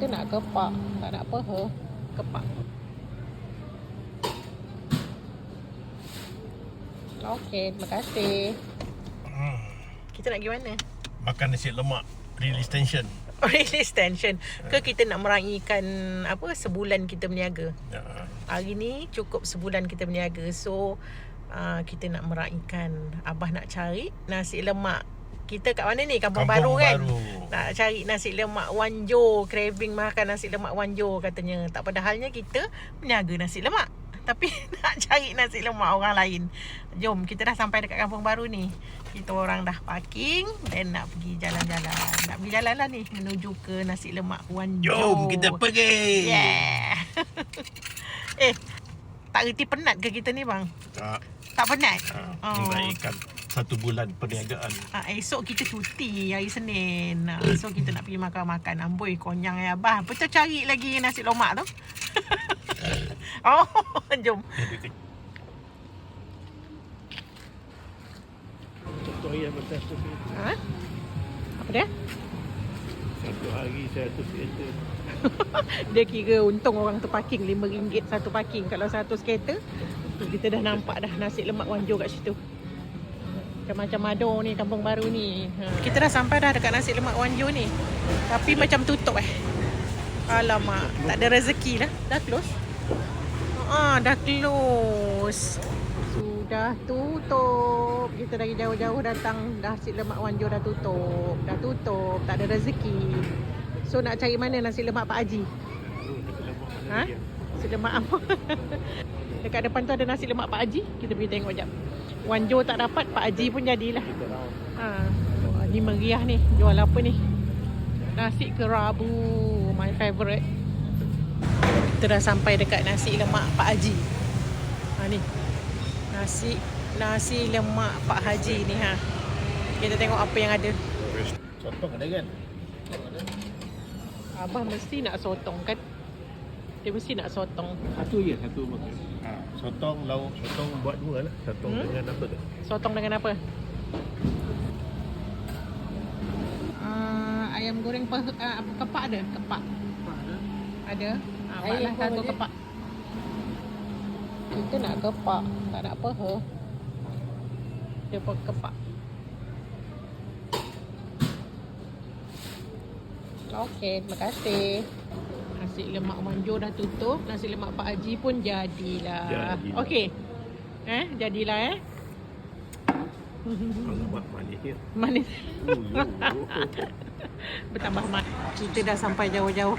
Kita nak kepak, tak nak apa he. Kepak. Okey, terima kasih. Kita nak pergi mana? Makan nasi lemak. Release tension. Release tension. Ke kita nak meraihkan apa sebulan kita berniaga. Ya. Hari ni cukup sebulan kita berniaga. So kita nak meraihkan. Abah nak cari nasi lemak. Kita kat mana ni? Kampung Baru kan? Nak cari nasi lemak Wanjo. Craving makan nasi lemak Wanjo katanya. Tak padahalnya kita berniaga nasi lemak. Tapi nak cari nasi lemak orang lain. Jom, kita dah sampai dekat Kampung Baru ni. Kita orang dah parking dan nak pergi jalan-jalan. Nak pergi jalan lah ni menuju ke nasi lemak Wanjo. Jom kita pergi. Yeah. Tak reti penat ke kita ni bang? Tak penat? Meraihkan 1 bulan perniagaan. Esok kita cuti hari Senin. So kita nak pergi makan-makan. Amboi konyang ya abah. Betul cari lagi nasi lemak tu. Oh, jom. Satu hari apa 100 kereta? Apa dia? Satu hari 100 kereta. Dia kira untung orang tu parking RM5 satu parking. Kalau 100 kereta, kita dah nampak dah nasi lemak Wanjo kat situ. Macam ada ni Kampung Baru ni. Kita dah sampai dah dekat nasi lemak Wanjo ni. Tapi macam tutup Alamak, tak ada rezeki dah. Dah close. Dah close. Sudah tutup. Kita dari jauh-jauh datang. Nasi lemak Wanjo dah tutup. Dah tutup, tak ada rezeki. So nak cari mana nasi lemak Pak Haji? Nasi lemak apa? Dekat depan tu ada nasi lemak Pak Haji. Kita pergi tengok jap. Wanjo tak dapat, Pak Haji pun jadilah. Ni meriah ni. Jual apa ni? Nasi kerabu, my favourite. Kita dah sampai dekat nasi lemak Pak Haji. Ni. Nasi lemak Pak Haji ni Kita tengok apa yang ada. Sotong ada kan? Abah mesti nak sotong kan? Dia mesti nak sotong. Satu makan. Sotong, lauk. Sotong buat 2 lah. Sotong dengan apa tu? Sotong dengan apa? Ayam goreng kepak ada? Kepak ada? Buatlah satu kepak. Kita nak kepak. Tak nak apa he. Dia pun kepak. Okey, terima kasih. Nasi lemak Wanjo dah tutup. Nasi lemak Pak Haji pun jadilah. Okey. Jadilah Alamak, manis. Manis. Bertambah mat. Kita dah sampai jauh-jauh.